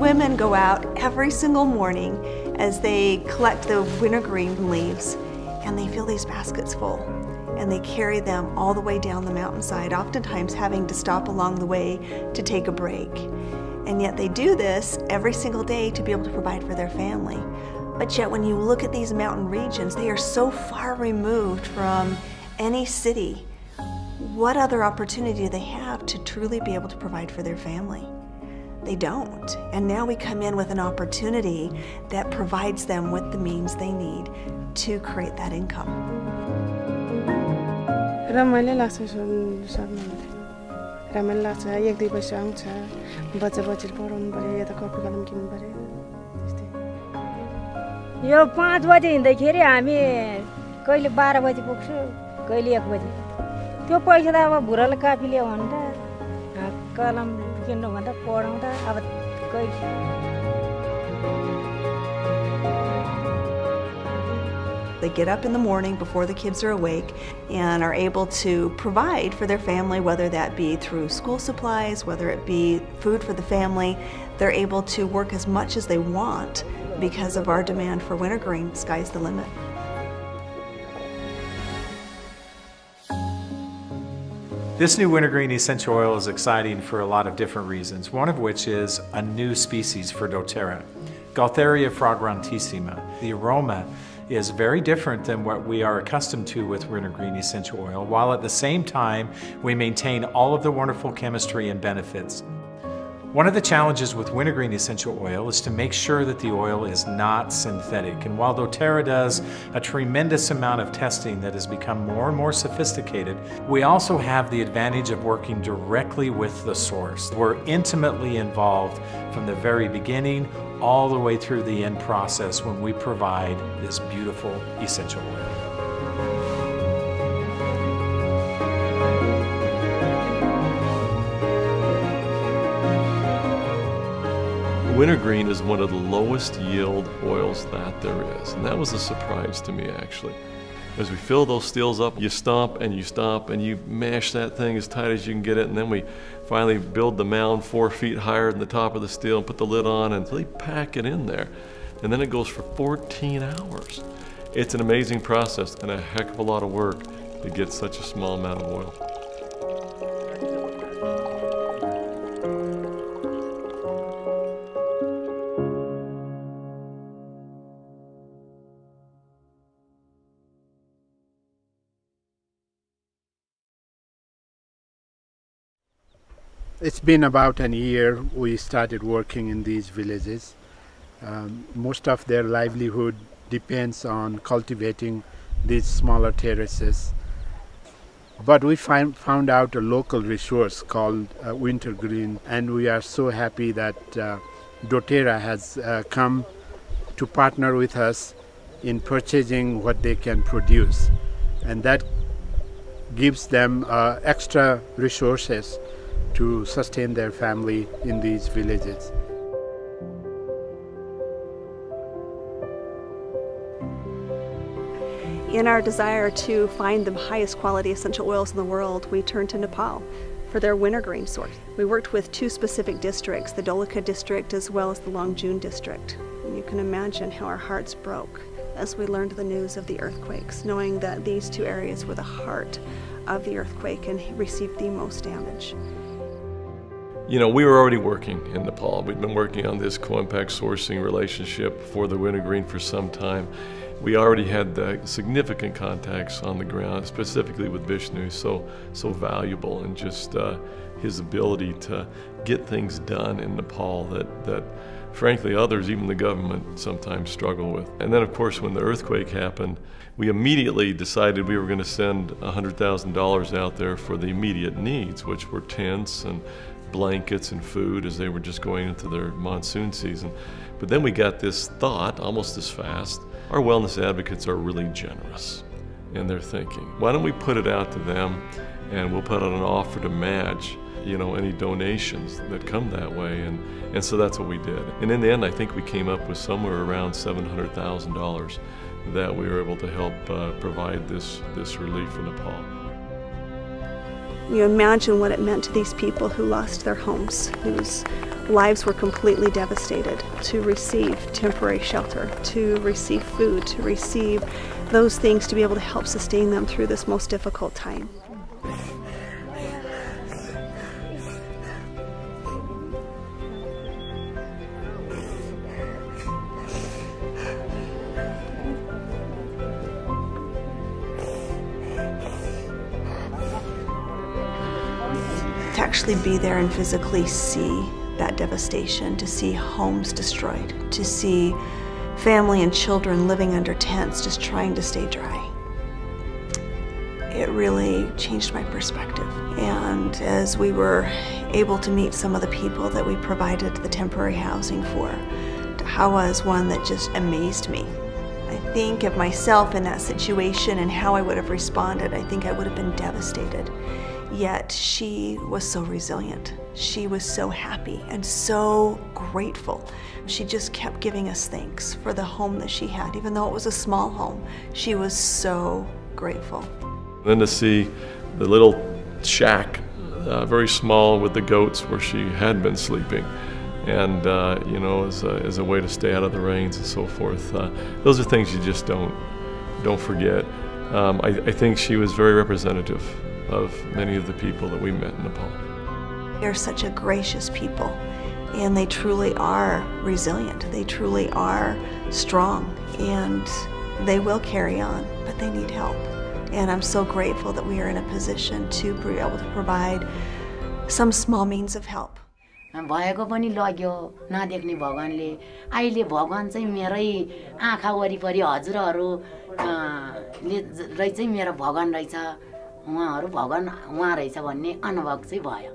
women go out every single morning as they collect the wintergreen leaves, and they fill these baskets full. And they carry them all the way down the mountainside, oftentimes having to stop along the way to take a break. And yet they do this every single day to be able to provide for their family. But yet when you look at these mountain regions, they are so far removed from any city. What other opportunity do they have to truly be able to provide for their family? They don't. And now we come in with an opportunity that provides them with the means they need to create that income. रमाइलो लाग्छ रमाइलो लाग्छ एक दुई पैसा आउँछ बच्चा बच्चीले पढाउनु पर्यो यता कपी कलम किन्नु पर्यो त्यस्तै यो 5 बजे हिँड्दाखेरि हामी कहिले 12 बजे पुग्छु कहिले 1 बजे त्यो पैसा त अब भुराले कापी ल्याऊ भन्दा कलम किन्नु भन्दा पढाउँदा अब कहिले They get up in the morning before the kids are awake and are able to provide for their family, whether that be through school supplies, whether it be food for the family. They're able to work as much as they want because of our demand for wintergreen. Sky's the limit. This new wintergreen essential oil is exciting for a lot of different reasons, one of which is a new species for doTERRA, Gaultheria fragrantissima. The aroma is very different than what we are accustomed to with wintergreen essential oil, while at the same time we maintain all of the wonderful chemistry and benefits. One of the challenges with wintergreen essential oil is to make sure that the oil is not synthetic. And while doTERRA does a tremendous amount of testing that has become more and more sophisticated, we also have the advantage of working directly with the source. We're intimately involved from the very beginning all the way through the end process when we provide this beautiful essential oil. Wintergreen is one of the lowest yield oils that there is, and that was a surprise to me actually. As we fill those stills up, you stomp and you mash that thing as tight as you can get it, and then we finally build the mound 4 feet higher than the top of the still and put the lid on and really pack it in there. And then it goes for 14 hours. It's an amazing process and a heck of a lot of work to get such a small amount of oil. It's been about a year we started working in these villages. Most of their livelihood depends on cultivating these smaller terraces. But we found out a local resource called wintergreen, and we are so happy that doTERRA has come to partner with us in purchasing what they can produce. And that gives them extra resources to sustain their family in these villages. In our desire to find the highest quality essential oils in the world, we turned to Nepal for their wintergreen source. We worked with 2 specific districts, the Dholaka district as well as the Longjun district. And you can imagine how our hearts broke as we learned the news of the earthquakes, knowing that these 2 areas were the heart of the earthquake and received the most damage. You know, we were already working in Nepal. We'd been working on this co-impact sourcing relationship for the wintergreen for some time. We already had significant contacts on the ground, specifically with Vishnu, so valuable, and just his ability to get things done in Nepal that frankly others, even the government, sometimes struggle with. And then of course when the earthquake happened, we immediately decided we were going to send $100,000 out there for the immediate needs, which were tents and blankets and food as they were just going into their monsoon season. But then we got this thought almost as fast. Our wellness advocates are really generous in their thinking. Why don't we put it out to them, and we'll put out an offer to match, you know, any donations that come that way, and so that's what we did. And in the end, I think we came up with somewhere around $700,000 that we were able to help provide this relief in Nepal. 2019 You imagine what it meant to these people who lost their homes, whose lives were completely devastated, to receive temporary shelter, to receive food, to receive those things to be able to help sustain them through this most difficult time. To actually be there and physically see that devastation, to see homes destroyed, to see family and children living under tents just trying to stay dry. It really changed my perspective. And as we were able to meet some of the people that we provided the temporary housing for, Hawa is one that just amazed me. I think of myself in that situation and how I would have responded. I think I would have been devastated. Yet she was so resilient. She was so happy and so grateful. She just kept giving us thanks for the home that she had. Even though it was a small home, she was so grateful. Then to see the little shack, very small with the goats where she had been sleeping, and you know, as a way to stay out of the rains and so forth. Those are things you just don't forget. I think she was very representative of many of the people that we met in Nepal. They're such a gracious people, and they truly are resilient. They truly are strong, and they will carry on, but they need help. And I'm so grateful that we are in a position to be able to provide some small means of help. भएको पनि लग्यो नदेख्ने भगवानले अहिले भगवान चाहिँ मेरै आँखा वरिपरि हजुरहरु ले चाहिँ मेरो भगवान रहेछ उहाँहरु भगवान उहाँ रहेछ भन्ने अनुभव चाहिँ भयो